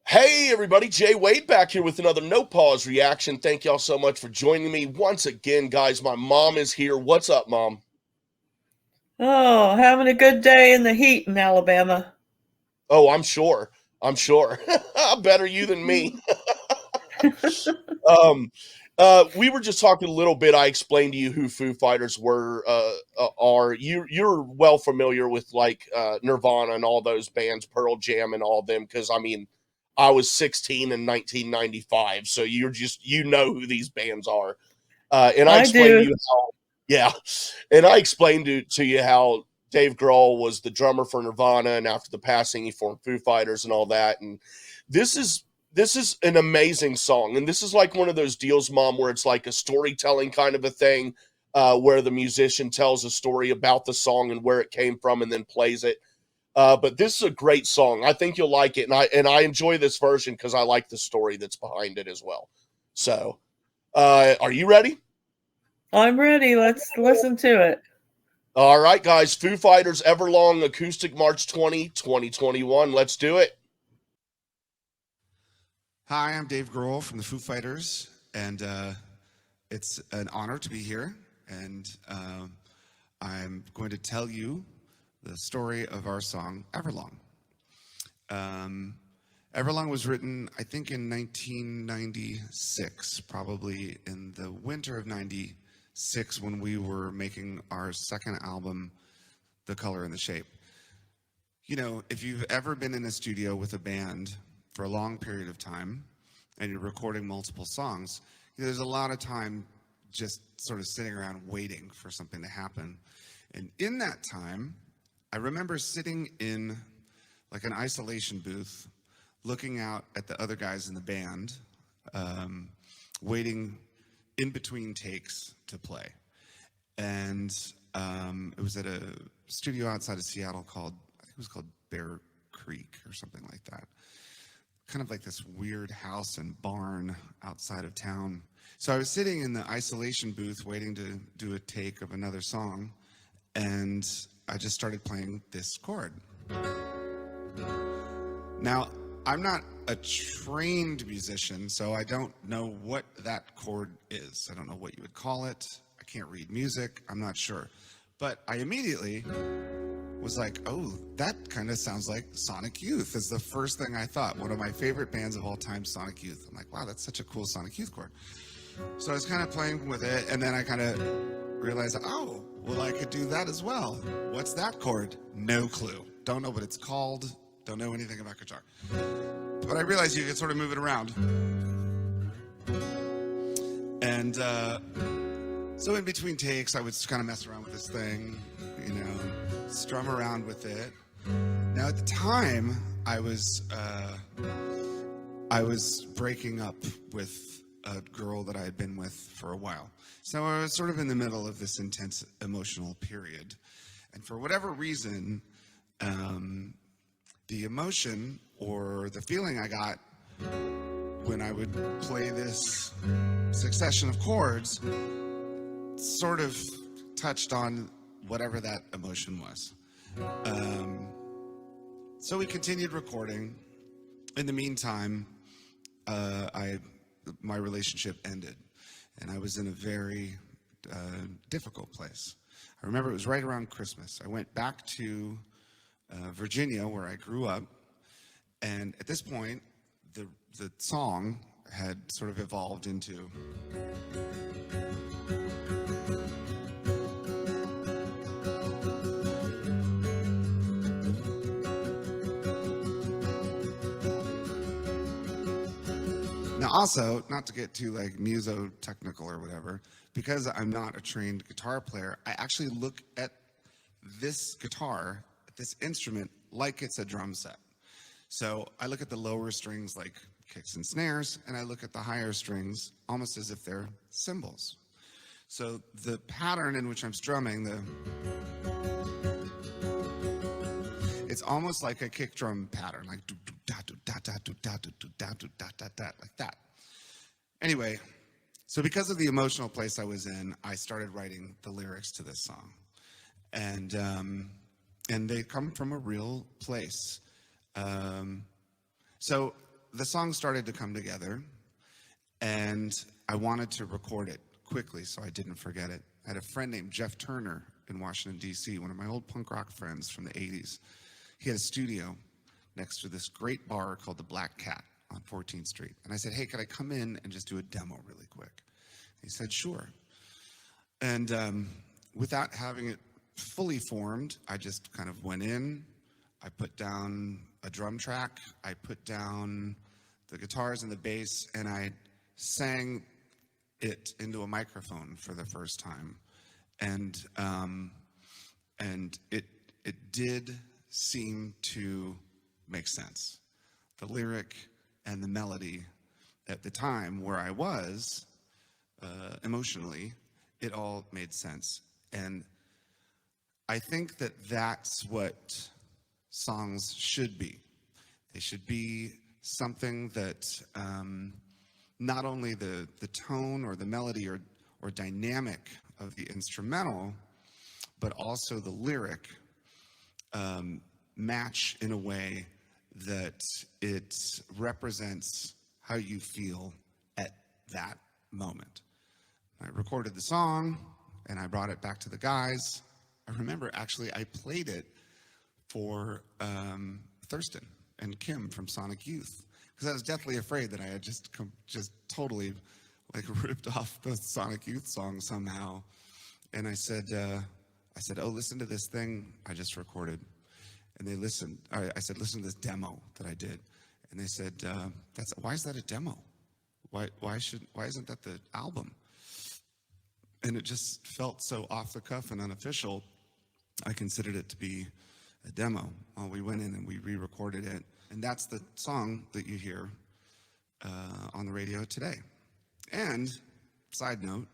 Hey everybody, Jay Wade back here with another No Pause reaction. Thank y'all so much for joining me once again, guys. My mom is here. What's up, Mom? Oh, having a good day in the heat in Alabama. Oh, I'm sure. I'm sure. Better you than me. Um, we were just talking a little bit. I explained to you who Foo Fighters are. You're well familiar with like Nirvana and all those bands, Pearl Jam and all of them, because I mean, I was 16 in 1995, so you know who these bands are. And I I explained to do. you how, yeah, and I explained to you how Dave Grohl was the drummer for Nirvana, and after the passing, he formed Foo Fighters and all that. And this is this is an amazing song, and this is like one of those deals, Mom, where it's like a storytelling kind of a thing, where the musician tells a story about the song and where it came from, and then plays it. But this is a great song. I think you'll like it, and I enjoy this version because I like the story that's behind it as well. So, are you ready? I'm ready. Let's listen to it. All right, guys. Foo Fighters Everlong Acoustic March 2021. Let's do it. Hi, I'm Dave Grohl from the Foo Fighters, and it's an honor to be here. And I'm going to tell you the story of our song Everlong. Um, Everlong was written, I think, in 1996, probably in the winter of '96, when we were making our second album, The Color and the Shape. You know, if you've ever been in a studio with a band for a long period of time and you're recording multiple songs, there's a lot of time just sort of sitting around waiting for something to happen. And in that time, I remember sitting in like an isolation booth, looking out at the other guys in the band, waiting in between takes to play. And it was at a studio outside of Seattle called, I think it was called Bear Creek or something like that. Kind of like this weird house and barn outside of town. So I was sitting in the isolation booth waiting to do a take of another song, and I just started playing this chord. Now, I'm not a trained musician, so I don't know what that chord is. I don't know what you would call it. I can't read music. I'm not sure. But I immediately was like, oh, that kind of sounds like Sonic Youth is the first thing I thought. One of my favorite bands of all time, Sonic Youth. I'm like, wow, that's such a cool Sonic Youth chord. So I was kind of playing with it, and then I kind of realized, oh, well, I could do that as well. What's that chord? No clue. Don't know what it's called. Don't know anything about guitar. But I realized you could sort of move it around. And so in between takes, I would kind of mess around with this thing, strum around with it. Now at the time, I was breaking up with a girl that I had been with for a while. So I was sort of in the middle of this intense emotional period. And for whatever reason, the emotion or the feeling I got when I would play this succession of chords sort of touched on whatever that emotion was. So we continued recording. In the meantime, my relationship ended, and I was in a very difficult place. I remember it was right around Christmas. I went back to Virginia, where I grew up, and at this point, the song had sort of evolved into. Now also, not to get too like muso-technical or whatever, because I'm not a trained guitar player, I actually look at this guitar, this instrument, like it's a drum set. So I look at the lower strings like kicks and snares, and I look at the higher strings almost as if they're cymbals. So the pattern in which I'm strumming, it's almost like a kick drum pattern, like do da do da da do da do da do da da da, like that. Anyway, so because of the emotional place I was in, I started writing the lyrics to this song, and they come from a real place. So the song started to come together, and I wanted to record it quickly so I didn't forget it. I had a friend named Jeff Turner in Washington, D.C., one of my old punk rock friends from the 80s. He had a studio next to this great bar called the Black Cat on 14th Street. And I said, hey, could I come in and just do a demo really quick? He said, sure. And without having it fully formed, I just kind of went in. I put down a drum track. I put down the guitars and the bass, and I sang it into a microphone for the first time. And it did seem to make sense. The lyric and the melody at the time where I was emotionally, it all made sense. And I think that that's what songs should be. They should be something that not only the tone or the melody or dynamic of the instrumental, but also the lyric match in a way that it represents how you feel at that moment. I recorded the song and I brought it back to the guys. I remember actually I played it for Thurston and Kim from Sonic Youth, because I was deathly afraid that I had just totally like ripped off the Sonic Youth song somehow. And I said, oh, listen to this thing I just recorded. And they listened. I said, listen to this demo that I did. And they said, why is that a demo? Why isn't that the album? And it just felt so off the cuff and unofficial. I considered it to be a demo. Well, we went in and we re-recorded it. And that's the song that you hear on the radio today. And, side note,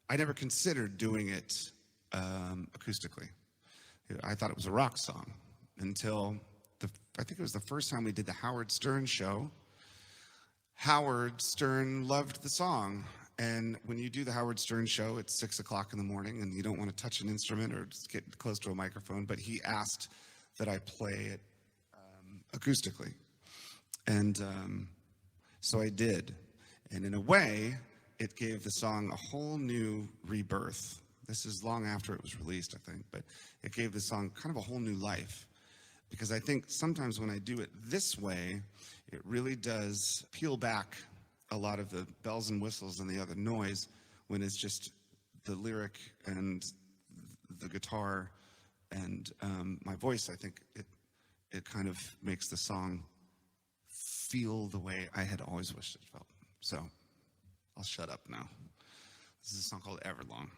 I never considered doing it acoustically. I thought it was a rock song until I think it was the first time we did the Howard Stern show. Howard Stern loved the song. And when you do the Howard Stern show, it's 6 o'clock in the morning and you don't want to touch an instrument or just get close to a microphone, but he asked that I play it acoustically. And so I did. And in a way, it gave the song a whole new rebirth. This is long after it was released, I think, but it gave the song kind of a whole new life. Because I think sometimes when I do it this way, it really does peel back a lot of the bells and whistles and the other noise when it's just the lyric and the guitar and my voice. I think it kind of makes the song feel the way I had always wished it felt. So I'll shut up now. This is a song called Everlong.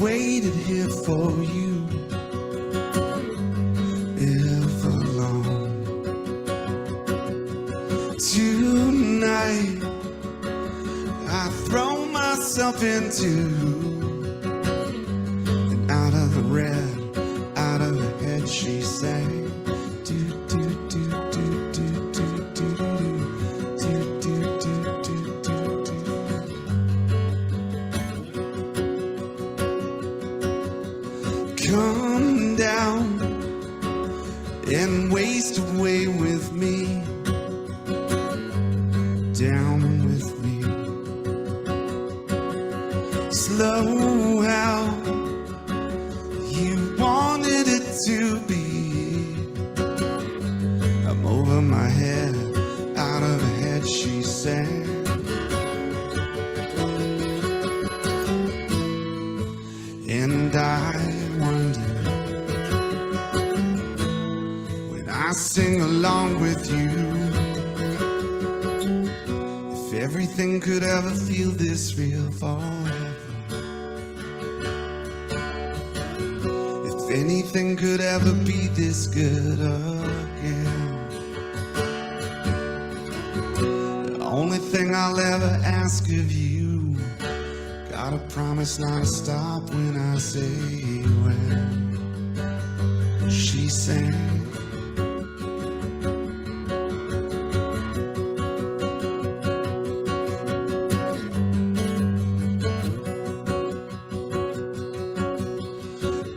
Waited here for you, Everlong. Tonight I throw myself into and out of the red, out of the head she sang. Do do do do do do do do do do do do do. Come down and waste away with me, down with me. Slow how you wanted it to be. I'm over my head, out of her head she sang. And I wonder, when I sing along with you, if everything could ever feel this real forever, if anything could ever be this good again. The only thing I'll ever ask of you Gotta promise not to stop when I say when. She sang.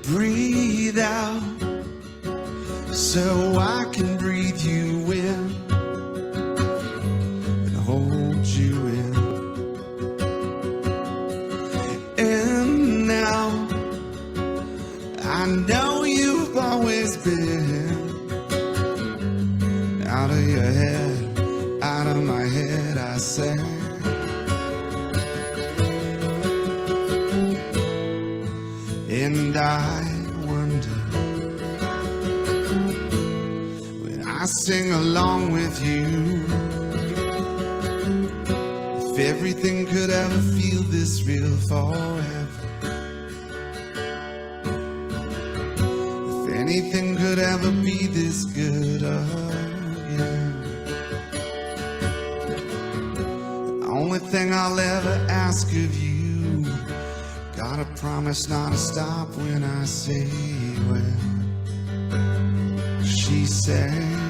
Breathe out so I can breathe you in and hold you in. And now I know you've always been out of your head, out of my head, I say. And I wonder when I sing along with you if everything could ever feel this real forever. If anything could ever be this good again. The only thing I'll ever ask of you, gotta promise not to stop when I say when. She sang.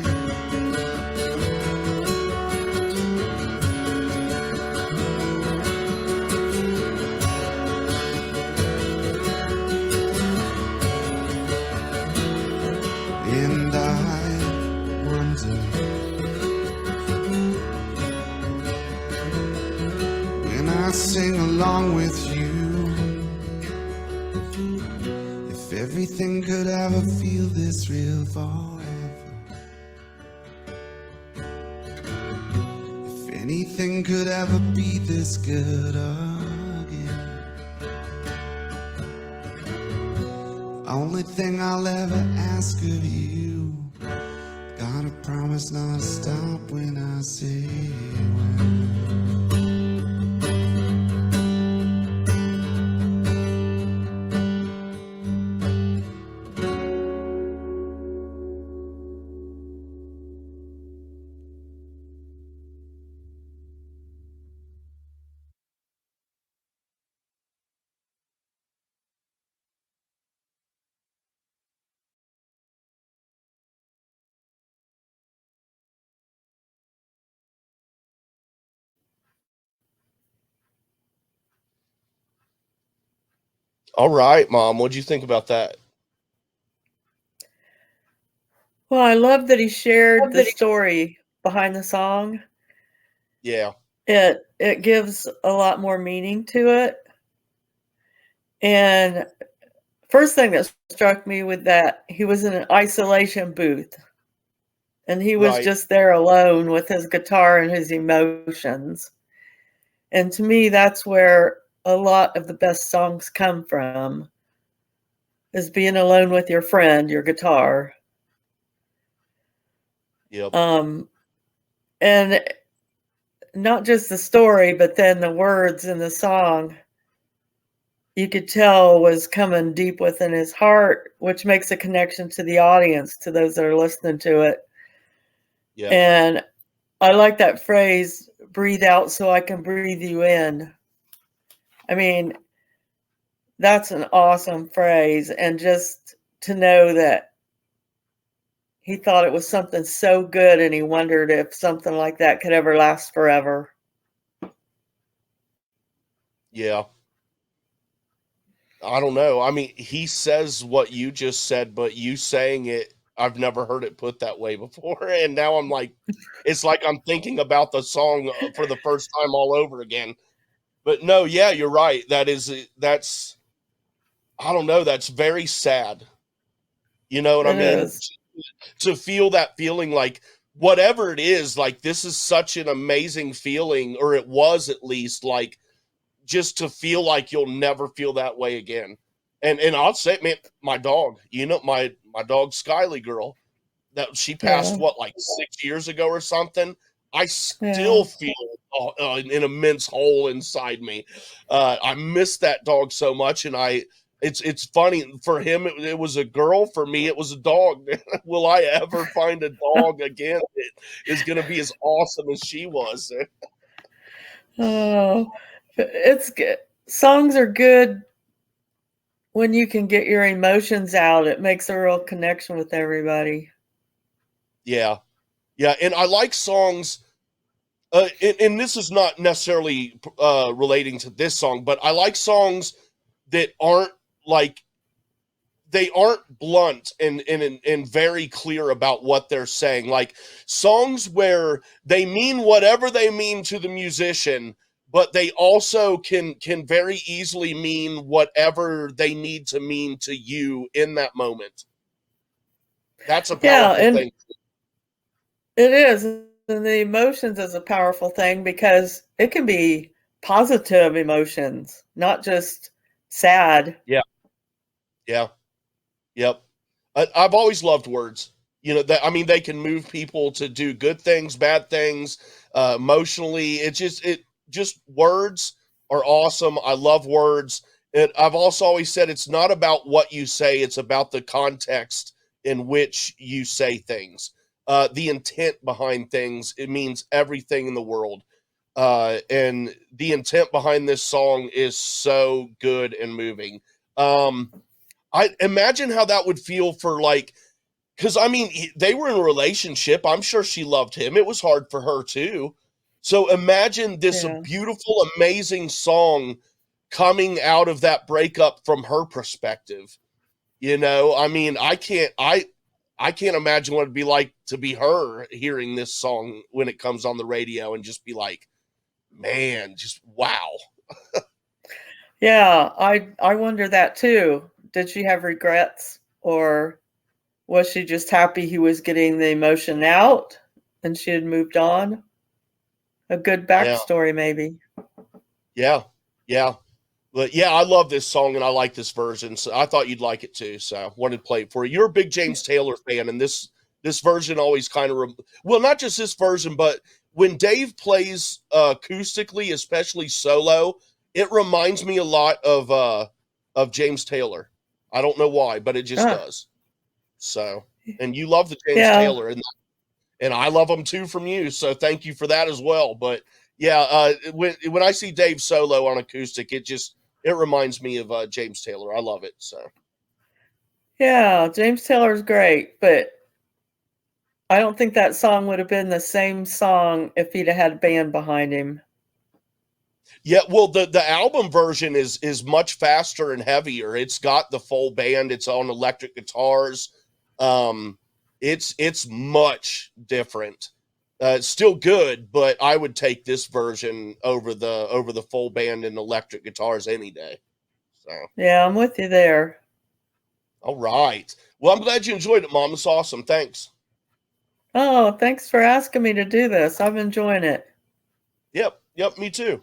And I wonder when I sing along with you if everything could ever feel this real forever. If anything could ever be this good again. Only thing I'll ever ask of you, gotta promise not to stop when I say when. All right, Mom. What'd you think about that? Well, I love that he shared the story behind the song. Yeah. It gives a lot more meaning to it. And first thing that struck me with that, he was in an isolation booth. And he was Right. just there alone with his guitar and his emotions. And to me, that's where a lot of the best songs come from, is being alone with your friend, your guitar. Yep. And not just the story, but then the words in the song, you could tell was coming deep within his heart, which makes a connection to the audience, to those that are listening to it. Yeah. And I like that phrase, breathe out so I can breathe you in. I mean, that's an awesome phrase. And just to know that he thought it was something so good and he wondered if something like that could ever last forever. Yeah. I don't know. I mean, he says what you just said, but you saying it, I've never heard it put that way before. And now I'm like, it's like I'm thinking about the song for the first time all over again. But no, yeah, you're right. That's, I don't know, that's very sad. You know what I It mean? is. To feel that feeling like whatever it is, like this is such an amazing feeling, or it was at least like just to feel like you'll never feel that way again. And I'll say, man, my dog, my dog Skyly girl, that she passed Yeah. what like 6 years ago or something. I still Yeah. feel an immense hole inside me. I miss that dog so much, and it's funny for him. It was a girl. For me, it was a dog. Will I ever find a dog again that is going to be as awesome as she was? Oh, it's good. songs are good when you can get your emotions out. It makes a real connection with everybody. Yeah. Yeah. And I like songs. And this is not necessarily relating to this song, but I like songs that aren't like they aren't blunt and very clear about what they're saying. Like songs where they mean whatever they mean to the musician, but they also can very easily mean whatever they need to mean to you in that moment. That's a Yeah, powerful and thing. it is. And the emotions is a powerful thing because it can be positive emotions, not just sad. Yeah. Yeah. Yep. I've always loved words. You know, that I mean, they can move people to do good things, bad things, emotionally. It just words are awesome. I love words. I've also always said it's not about what you say; it's about the context in which you say things. The intent behind things. It means everything in the world. And the intent behind this song is so good and moving. Um, I imagine how that would feel for like, because I mean, they were in a relationship. I'm sure she loved him. It was hard for her too. So imagine this Yeah. beautiful, amazing song coming out of that breakup from her perspective. You know, I mean, I can't imagine what it'd be like to be her hearing this song when it comes on the radio and just be like, man, just wow. Yeah, I wonder that too. Did she have regrets, or was she just happy he was getting the emotion out and she had moved on? A good Yeah, backstory, maybe. yeah, yeah. But yeah, I love this song and I like this version. So I thought you'd like it too. So I wanted to play it for you. You're a big James Taylor fan, and this version always kind of well, not just this version, but when Dave plays acoustically, especially solo, it reminds me a lot of James Taylor. I don't know why, but it just Ah, does. So, and you love the James yeah. Taylor, and I love them too from you. So thank you for that as well. But yeah, when I see Dave solo on acoustic, it reminds me of James Taylor. I love it. So Yeah, James Taylor's great, but I don't think that song would have been the same song if he'd have had a band behind him. yeah, well the album version is much faster and heavier. It's got the full band. It's on electric guitars. Um, it's much different. It's still good, but I would take this version over the full band and electric guitars any day. So. Yeah, I'm with you there. All right. Well, I'm glad you enjoyed it, Mom. It's awesome. Thanks. Oh, thanks for asking me to do this. I'm enjoying it. Yep. Yep. Me too.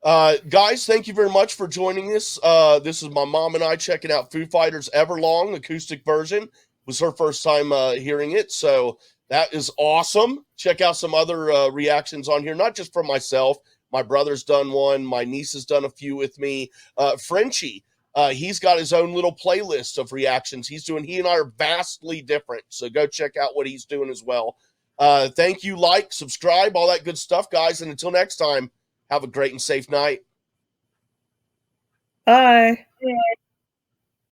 Guys, thank you very much for joining us. This is my mom and I checking out Foo Fighters Everlong acoustic version. It was her first time hearing it, so that is awesome. Check out some other reactions on here, not just from myself. My brother's done one. My niece has done a few with me. Frenchie, he's got his own little playlist of reactions he's doing. He and I are vastly different, so go check out what he's doing as well. Thank you, like, subscribe, all that good stuff, guys. And until next time, have a great and safe night. Bye.